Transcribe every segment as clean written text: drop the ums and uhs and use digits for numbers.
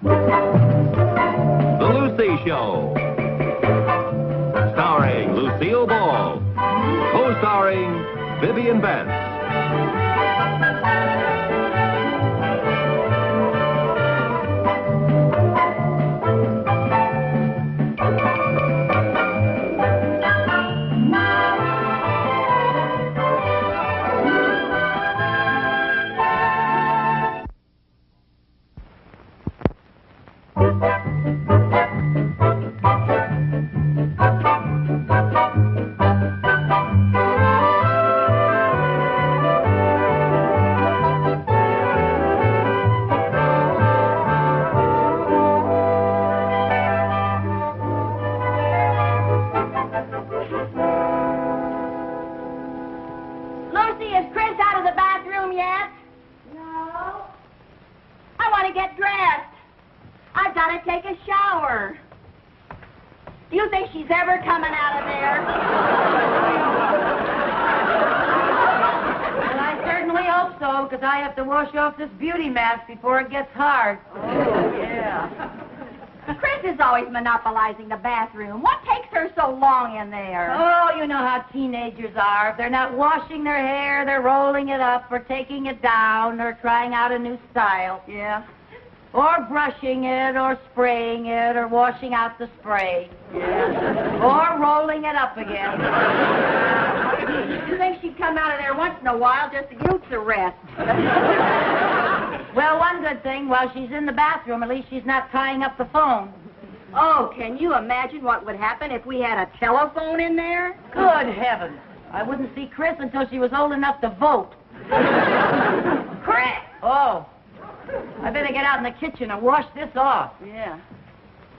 The Lucy Show. Starring Lucille Ball. Co-starring Vivian Vance. Do you think she's ever coming out of there? Well, I certainly hope so, because I have to wash off this beauty mask before it gets hard. Oh, yeah. Chris is always monopolizing the bathroom. What takes her so long in there? Oh, you know how teenagers are. If they're not washing their hair, they're rolling it up or taking it down or trying out a new style. Yeah. Or brushing it, or spraying it, or washing out the spray. Yeah. Or rolling it up again. You think she'd come out of there once in a while just to use the rest? Well, one good thing, while she's in the bathroom, at least she's not tying up the phone. Oh, can you imagine what would happen if we had a telephone in there? Good heavens. I wouldn't see Chris until she was old enough to vote. Chris! Oh. I better get out in the kitchen and wash this off. Yeah.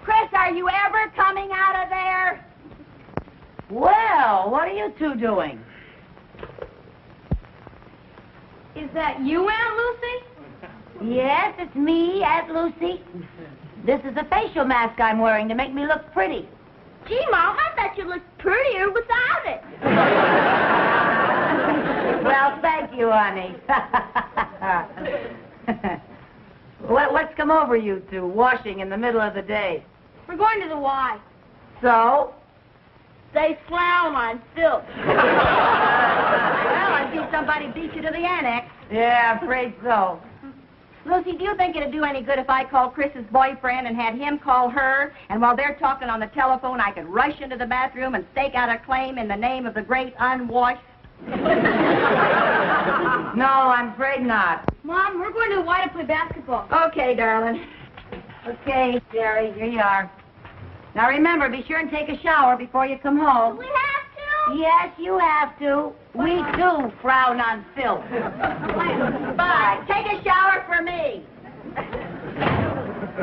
Chris, are you ever coming out of there? Well, what are you two doing? Is that you, Aunt Lucy? Yes, it's me, Aunt Lucy. This is a facial mask I'm wearing to make me look pretty. Gee, Mom, I bet you look prettier without it. Well, thank you, honey. What's come over you two, washing in the middle of the day? We're going to the Y. So? They slam on filth. Well, I see somebody beat you to the annex. Yeah, I'm afraid so. Lucy, do you think it'd do any good if I called Chris's boyfriend and had him call her, and while they're talking on the telephone, I could rush into the bathroom and stake out a claim in the name of the great unwashed? No, I'm afraid not. Mom, we're going to the Y to play basketball. Okay, darling. Okay, Jerry, here you are. Now remember, be sure and take a shower before you come home. Do we have to? Yes, you have to. We do frown on filth. Bye. Take a shower for me.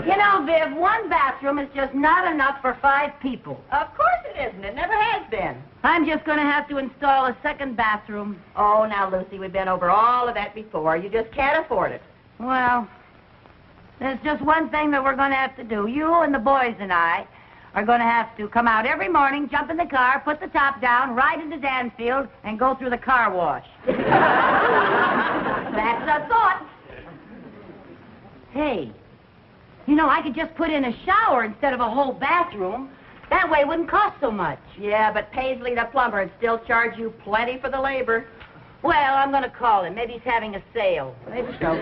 You know, Viv, one bathroom is just not enough for 5 people. Of course it isn't. It never has been. I'm just going to have to install a second bathroom. Oh, now, Lucy, we've been over all of that before. You just can't afford it. Well, there's just one thing that we're going to have to do. You and the boys and I are going to have to come out every morning, jump in the car, put the top down, ride into Danfield, and go through the car wash. That's a thought. Hey, you know, I could just put in a shower instead of a whole bathroom. That way it wouldn't cost so much. Yeah, but Paisley the plumber would still charge you plenty for the labor. Well, I'm going to call him. Maybe he's having a sale. Maybe so.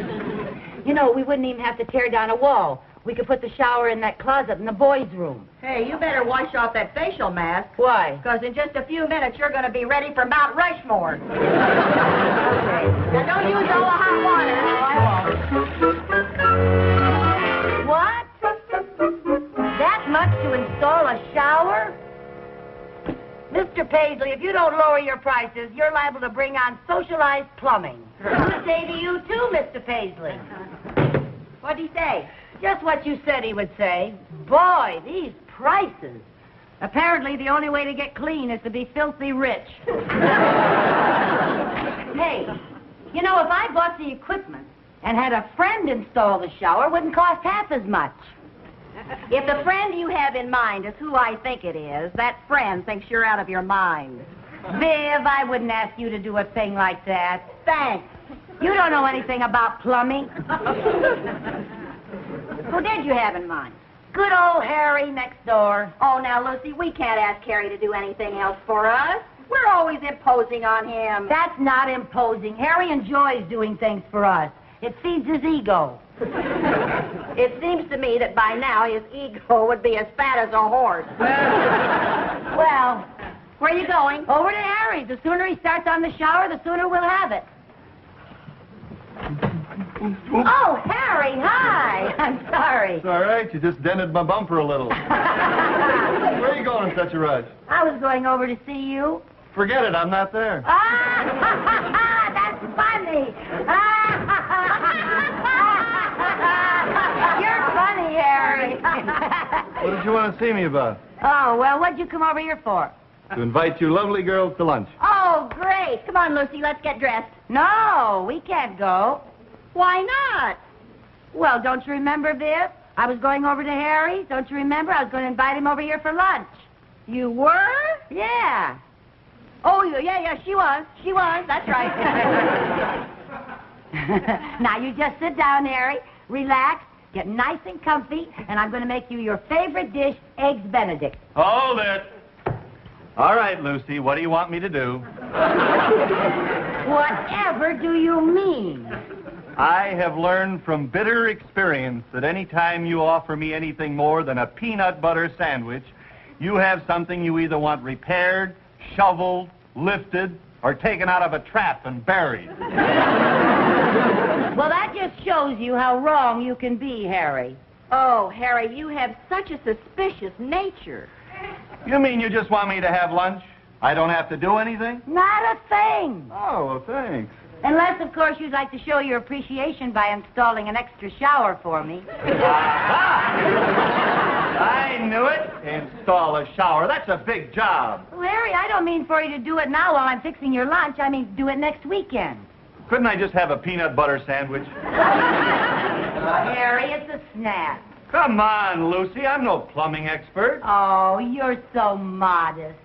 You know, we wouldn't even have to tear down a wall. We could put the shower in that closet in the boys' room. Hey, you better wash off that facial mask. Why? Because in just a few minutes, you're going to be ready for Mount Rushmore. Now, don't use all the hot water. What? That much to install a shower? Mr. Paisley, if you don't lower your prices, you're liable to bring on socialized plumbing. I say to you, too, Mr. Paisley. What'd he say? Just what you said he would say. Boy, these prices. Apparently, the only way to get clean is to be filthy rich. Hey, you know, if I bought the equipment and had a friend install the shower, it wouldn't cost half as much. If the friend you have in mind is who I think it is, that friend thinks you're out of your mind. Viv, I wouldn't ask you to do a thing like that. Thanks. You don't know anything about plumbing. Who did you have in mind? Good old Harry next door. Oh, now, Lucy, we can't ask Harry to do anything else for us. We're always imposing on him. That's not imposing. Harry enjoys doing things for us. It feeds his ego. It seems to me that by now his ego would be as fat as a horse. Well, Where are you going? over to Harry's. The sooner he starts on the shower, the sooner we'll have it. Oh, Harry, hi. I'm sorry. It's all right. You just dented my bumper a little. Where are you going in such a rush? I was going over to see you. Forget it. I'm not there. Ah, that's funny. You're funny, Harry. What did you want to see me about? Oh, well, what'd you come over here for? To invite you lovely girls to lunch. Oh, great. Come on, Lucy, let's get dressed. No, we can't go. Why not? Well, don't you remember, Viv? I was going over to Harry's. Don't you remember? I was going to invite him over here for lunch. You were? Yeah. Oh, yeah, she was. She was. That's right. Now, you just sit down, Harry, relax, get nice and comfy, and I'm going to make you your favorite dish, Eggs Benedict. Hold it. All right, Lucy, what do you want me to do? Whatever do you mean? I have learned from bitter experience that any time you offer me anything more than a peanut butter sandwich, you have something you either want repaired, shoveled, lifted, or taken out of a trap and buried. Well, that just shows you how wrong you can be, Harry. Oh, Harry, you have such a suspicious nature. You mean you just want me to have lunch? I don't have to do anything? Not a thing. Oh, well, thanks. Unless, of course, you'd like to show your appreciation by installing an extra shower for me. I knew it. Install a shower. That's a big job. Well, Harry, I don't mean for you to do it now while I'm fixing your lunch. I mean do it next weekend. Couldn't I just have a peanut butter sandwich? Harry, it's a snack. Come on, Lucy. I'm no plumbing expert. Oh, you're so modest.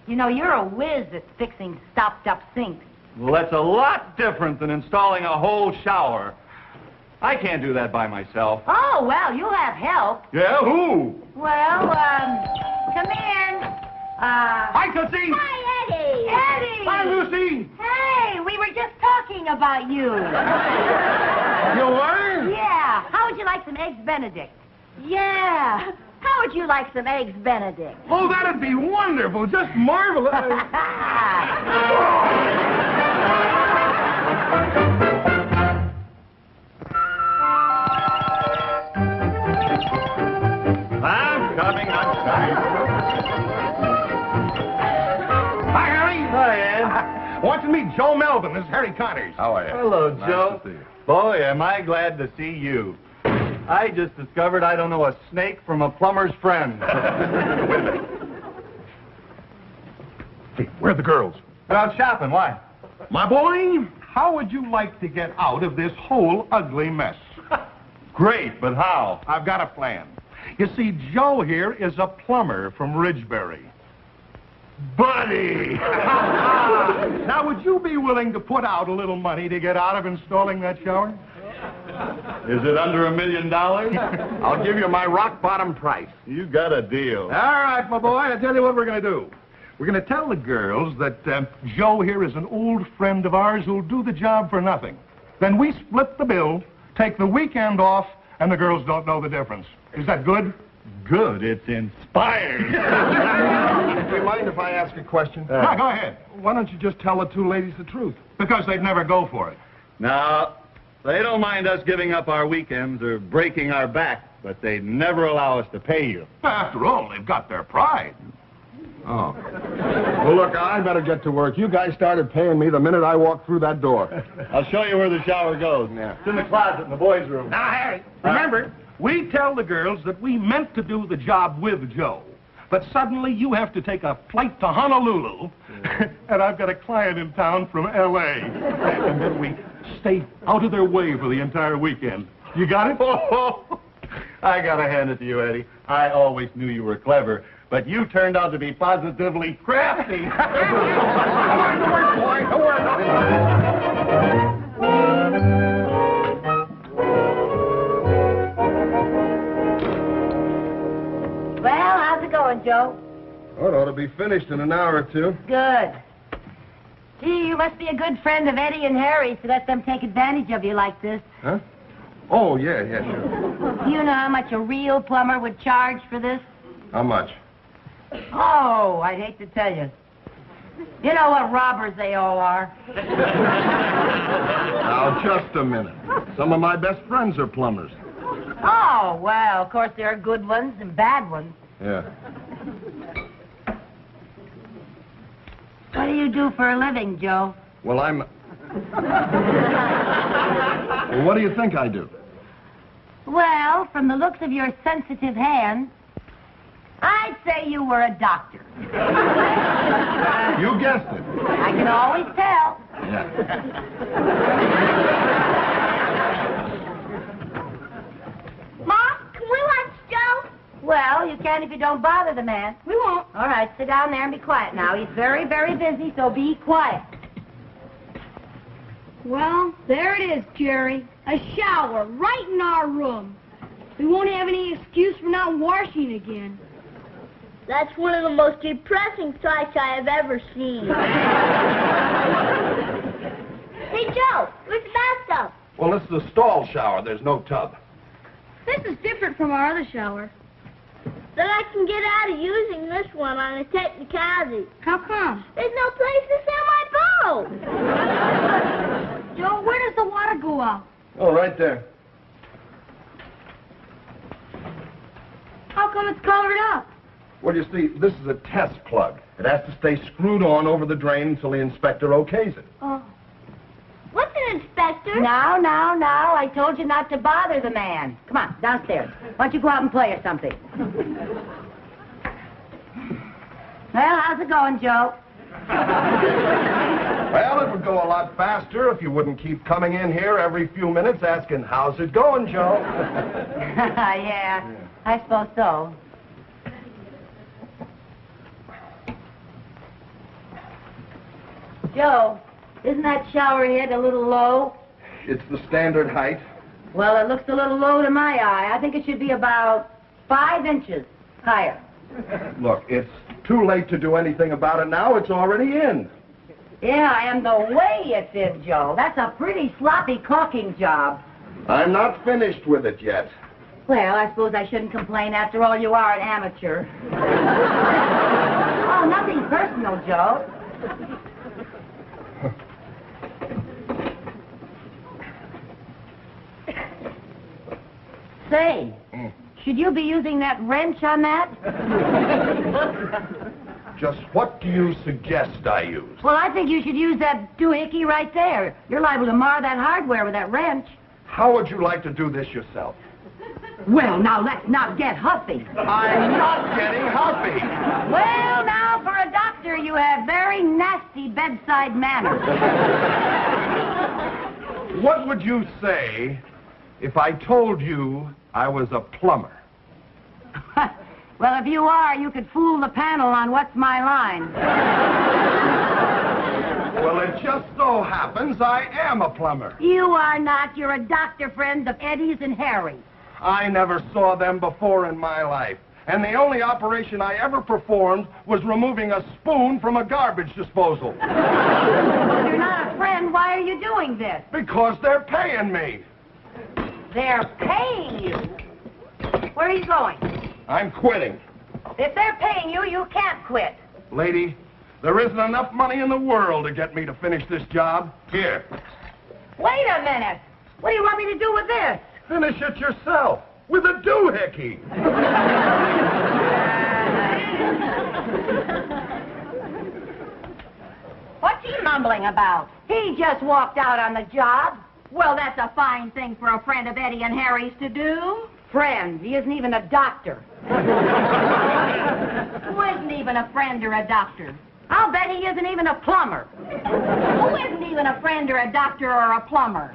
You know, you're a whiz at fixing stopped-up sinks. Well, that's a lot different than installing a whole shower. I can't do that by myself. Oh, well, you'll have help. Yeah, who? Well, come in. Hi, Tootsie. Hi, Eddie. Eddie. Hi, Lucy. Hey, we were just talking about you. You were? Yeah. How would you like some Eggs Benedict? Yeah. How would you like some Eggs Benedict? Oh, that'd be wonderful. Just marvelous. I'm coming. Hi, Harry. Hi, Ed. Want to meet Joe Melvin. This is Harry Connors. How are you? Hello, Nice Joe. to see you. Boy, am I glad to see you. I just discovered I don't know a snake from a plumber's friend. Wait a minute. Hey, where are the girls? Out shopping, why? My boy, how would you like to get out of this whole ugly mess? Great, but how? I've got a plan. You see, Joe here is a plumber from Ridgebury. Buddy! Now, would you be willing to put out a little money to get out of installing that shower? Is it under $1 million? I'll give you my rock bottom price. You got a deal. All right, my boy, I'll tell you what we're going to do. We're going to tell the girls that Joe here is an old friend of ours who'll do the job for nothing. Then we split the bill, take the weekend off, and the girls don't know the difference. Is that good? Good, it's inspired. Do you mind if I ask a question? No, go ahead. Why don't you just tell the two ladies the truth? Because they'd never go for it. Now, they don't mind us giving up our weekends or breaking our back, but they never allow us to pay you. After all, they've got their pride. Oh. Well, look, I better get to work. You guys started paying me the minute I walked through that door. I'll show you where the shower goes. Yeah. It's in the closet in the boys' room. Now, Harry, remember, we tell the girls that we meant to do the job with Joe. But suddenly you have to take a flight to Honolulu, and I've got a client in town from L.A. And then we stay out of their way for the entire weekend. You got it? Oh, I gotta hand it to you, Eddie. I always knew you were clever, but you turned out to be positively crafty. Don't work, boy. Don't work. Joe? Oh, it ought to be finished in an hour or two. Good. Gee, you must be a good friend of Eddie and Harry to let them take advantage of you like this. Huh? Oh, yeah, sure. Do you know how much a real plumber would charge for this? How much? Oh, I'd hate to tell you. You know what robbers they all are. Now, just a minute. Some of my best friends are plumbers. Oh, well, of course there are good ones and bad ones. Yeah. What do you do for a living, Joe? Well, I'm... Well, what do you think I do? Well, from the looks of your sensitive hand, I'd say you were a doctor. You guessed it. I can always tell. Yeah. Mom, can we watch Joe? Well, you can if you don't bother the man. We won't. All right, sit down there and be quiet now. He's very, very busy, so be quiet. Well, there it is, Jerry. A shower right in our room. We won't have any excuse for not washing again. That's one of the most depressing sights I have ever seen. Hey, Joe, where's the bathtub? Well, this is a stall shower. There's no tub. This is different from our other shower. Then I can get out of using this one on a technicality. How come? There's no place to sell my boat. Joe, where does the water go out? Oh, right there. How come it's covered up? Well, you see, this is a test plug. It has to stay screwed on over the drain until the inspector okays it. Oh. What's an inspector? Now, I told you not to bother the man. Come on, downstairs. Why don't you go out and play or something? Well, how's it going, Joe? Well, it would go a lot faster if you wouldn't keep coming in here every few minutes asking, how's it going, Joe? Yeah, I suppose so. Joe, isn't that shower head a little low? It's the standard height. Well, it looks a little low to my eye. I think it should be about 5 inches higher. Look, it's too late to do anything about it now. It's already in. Yeah, and the way it's in, Joe. That's a pretty sloppy caulking job. I'm not finished with it yet. Well, I suppose I shouldn't complain. After all, you are an amateur. Oh, nothing personal, Joe. Say, should you be using that wrench on that? Just what do you suggest I use? Well, I think you should use that doohickey right there. You're liable to mar that hardware with that wrench. How would you like to do this yourself? Well, now, let's not get huffy. I'm not getting huffy. Well, now, for a doctor, you have very nasty bedside manners. What would you say if I told you I was a plumber? Well, if you are, you could fool the panel on What's My Line. Well, it just so happens I am a plumber. You are not. You're a doctor friend of Eddie's and Harry. I never saw them before in my life. And the only operation I ever performed was removing a spoon from a garbage disposal. If you're not a friend, why are you doing this? Because they're paying me. They're paying you. Where are you going? I'm quitting. If they're paying you, you can't quit. Lady, there isn't enough money in the world to get me to finish this job. Here. Wait a minute. What do you want me to do with this? Finish it yourself with a doohickey. What's he mumbling about? He just walked out on the job. Well, that's a fine thing for a friend of Eddie and Harry's to do. Friend. He isn't even a doctor. Who isn't even a friend or a doctor? I'll bet he isn't even a plumber. Who isn't even a friend or a doctor or a plumber?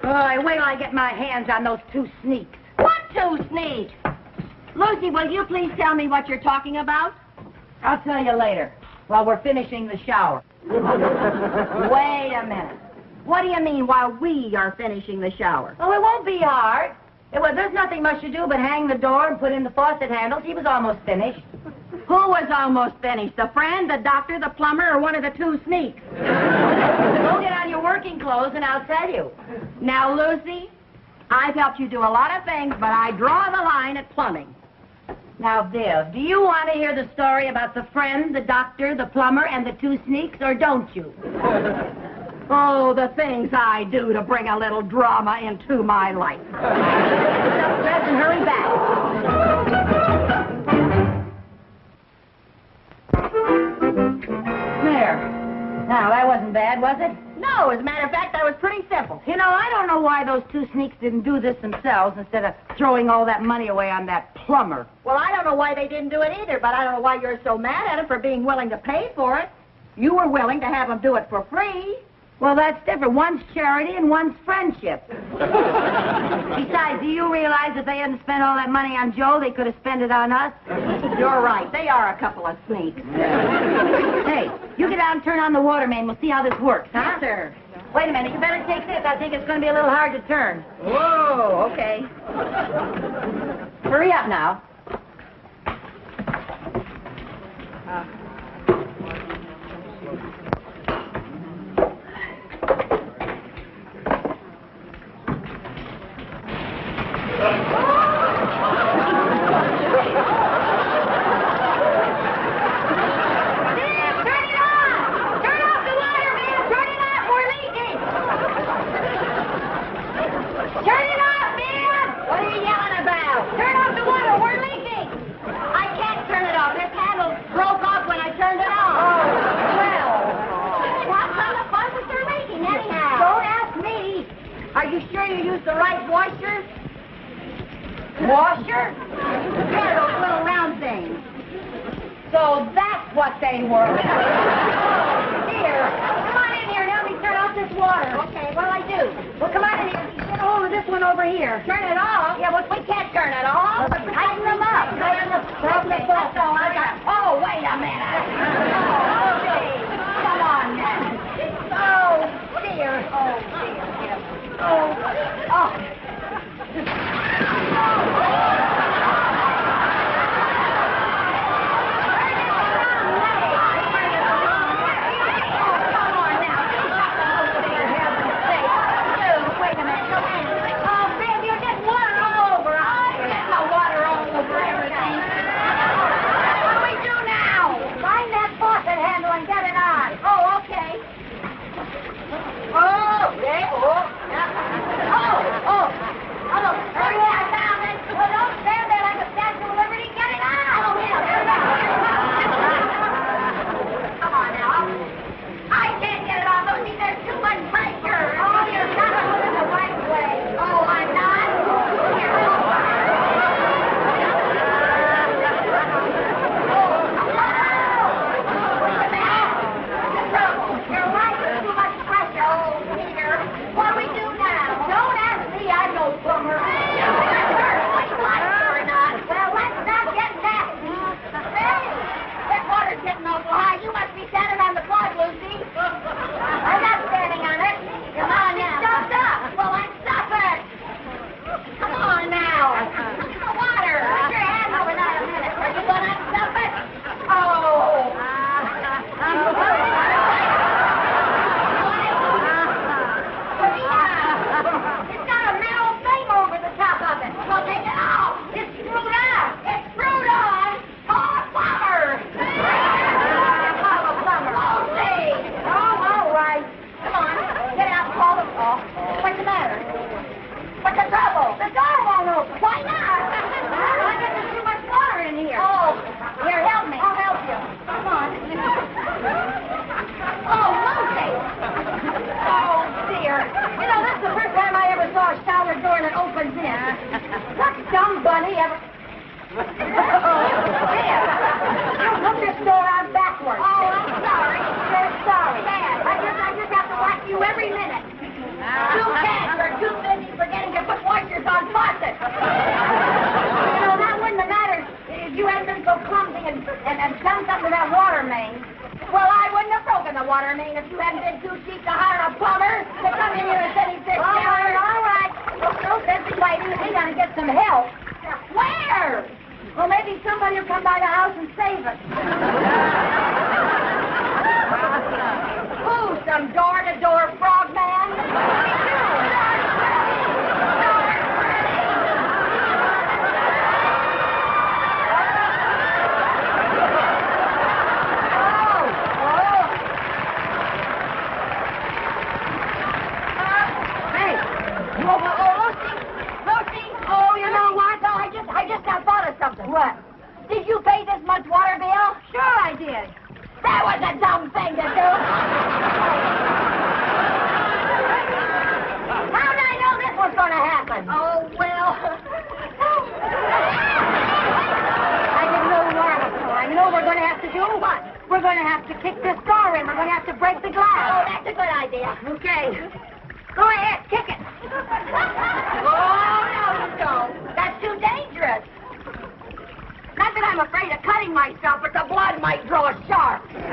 Wait till I get my hands on those 2 sneaks. What 2 sneaks? Lucy, will you please tell me what you're talking about? I'll tell you later, while we're finishing the shower. Wait a minute. What do you mean while we are finishing the shower? Oh, it won't be hard. Well, there's nothing much to do but hang the door and put in the faucet handles. He was almost finished. Who was almost finished? The friend, the doctor, the plumber, or one of the two sneaks? Go get on your working clothes and I'll tell you. Now, Lucy, I've helped you do a lot of things, but I draw the line at plumbing. Now, Viv, do you want to hear the story about the friend, the doctor, the plumber, and the two sneaks, or don't you? Oh, the things I do to bring a little drama into my life. Just dress and hurry back. There. Now, that wasn't bad, was it? No, as a matter of fact, that was pretty simple. You know, I don't know why those two sneaks didn't do this themselves instead of throwing all that money away on that plumber. Well, I don't know why they didn't do it either, but I don't know why you're so mad at them for being willing to pay for it. You were willing to have them do it for free. Well, that's different. One's charity and one's friendship. Besides, do you realize if they hadn't spent all that money on Joe, they could have spent it on us? You're right. They are a couple of sneaks. Hey, you get out and turn on the water main. We'll see how this works, huh? Yes, sir. Wait a minute. You better take this. I think it's going to be a little hard to turn. Whoa, okay. Hurry up now. Are you sure you used the right washer? Washer? Yeah, those little round things. So that's what they were. Here, come on in here and help me turn off this water. Okay, well, I do. Well, come on in here. Get a hold of this one over here. Turn it off? Yeah, well, we can't turn it off. Tighten them up. Tighten the that's all I got. Oh, wait a minute. Okay, come on now. Oh, dear. Oh, dear. Oh. Well, maybe somebody will come by the house and save us. Who? Some door-to-door frogman? What? Did you pay this much water bill? Sure I did. That was a dumb thing to do. How did I know this was going to happen? Oh, well. I didn't know where was going. You know what we're going to have to do? What? We're going to have to kick this door in. We're going to have to break the glass. Oh, that's a good idea. Okay. Go ahead, kick it. Oh, no. That's too dangerous. Not that I'm afraid of cutting myself, but the blood might draw sharp. Viv,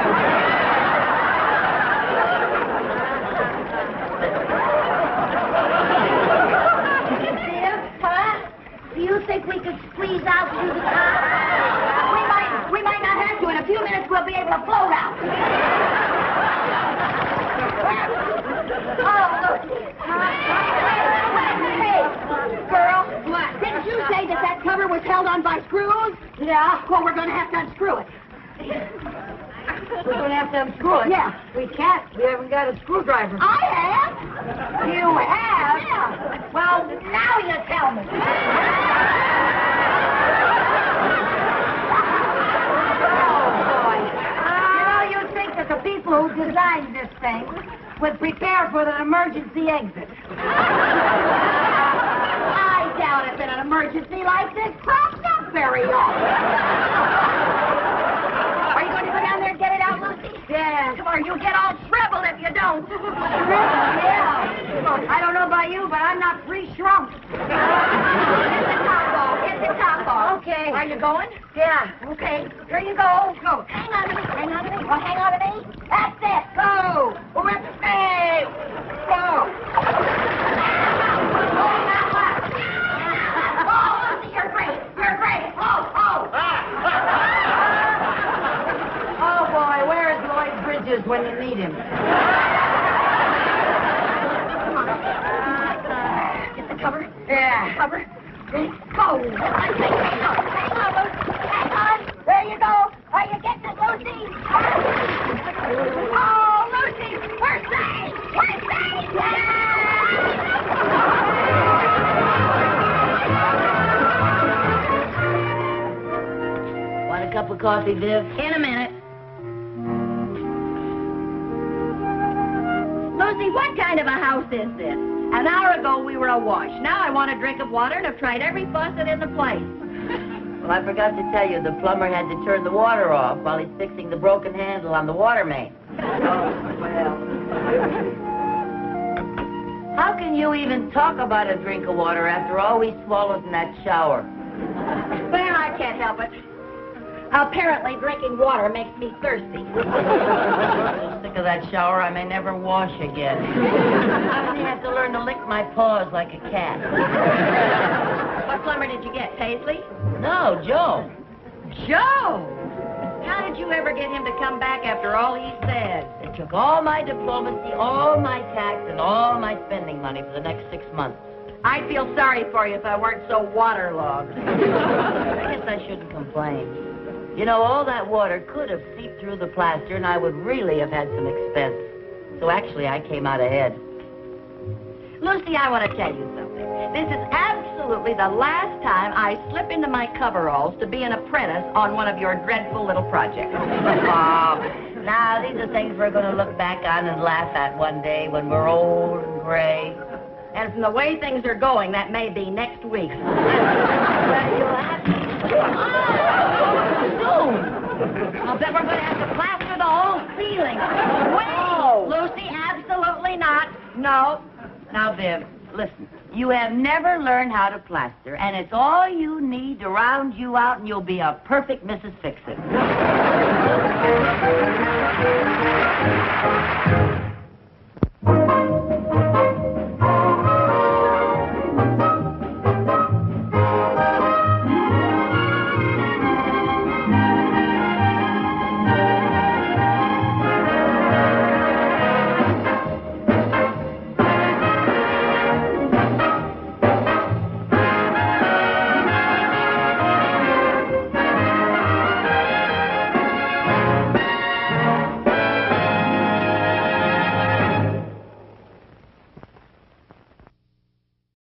huh? Do you think we could squeeze out through the top? We might not have to. In a few minutes, we'll be able to float out. Oh, look. Hey, girl. What? Didn't you say that cover was held on by screws? Yeah? Well, we're going to have to unscrew it. We're going to have to unscrew it. Yeah. We can't. We haven't got a screwdriver. I have. You have? Yeah. Well, now you tell me. Oh, boy. You know, you'd think that the people who designed this thing would prepare for an emergency exit. I doubt it that an emergency like this crops up very often. Are you going to go down there and get it out, Lucy? Yeah. Come on, you'll get all shriveled if you don't. Yeah. I don't know about you, but I'm not free-shrunk. Get the top off. Get the top off. Okay. Are you going? Yeah. Okay. Here you go. Go. Hang on to me. Hang on to me. Well, hang on to me. That's it. Go. With me. Go. Oh, now what? Oh, Lucy, you're great. You're great. Oh. Oh, boy, where is Lloyd Bridges when you need him? Get the cover. Yeah. Cover. Ready? Go. Hang on, Lucy. Hang on. There you go. Are you getting it, Lucy? Oh, Lucy, we're safe. We're safe. Want a cup of coffee, Viv? In a minute. Lucy, what kind of a house is this? An hour ago, we were awash. Now I want a drink of water, and I've tried every faucet in the place. Well, I forgot to tell you, the plumber had to turn the water off while he's fixing the broken handle on the water main. Oh, well. How can you even talk about a drink of water after all we swallowed in that shower? Well, I can't help it. Apparently, drinking water makes me thirsty. I'm so sick of that shower, I may never wash again. I'm gonna have to learn to lick my paws like a cat. What plumber did you get, Paisley? No, Joe. Joe! How did you ever get him to come back after all he said? It took all my diplomacy, all my tact, and all my spending money for the next 6 months. I'd feel sorry for you if I weren't so waterlogged. I guess I shouldn't complain. You know, all that water could have seeped through the plaster, and I would really have had some expense. So actually, I came out ahead. Lucy, I want to tell you something. This is absolutely the last time I slip into my coveralls to be an apprentice on one of your dreadful little projects. Now, these are things we're going to look back on and laugh at one day when we're old and gray. And from the way things are going, that may be next week. Well, you'll have to... I'll bet we're going to have to plaster the whole ceiling. Wait, Lucy, absolutely not. No. Now, Viv, listen. You have never learned how to plaster, and it's all you need to round you out, and you'll be a perfect Mrs. Fix-It.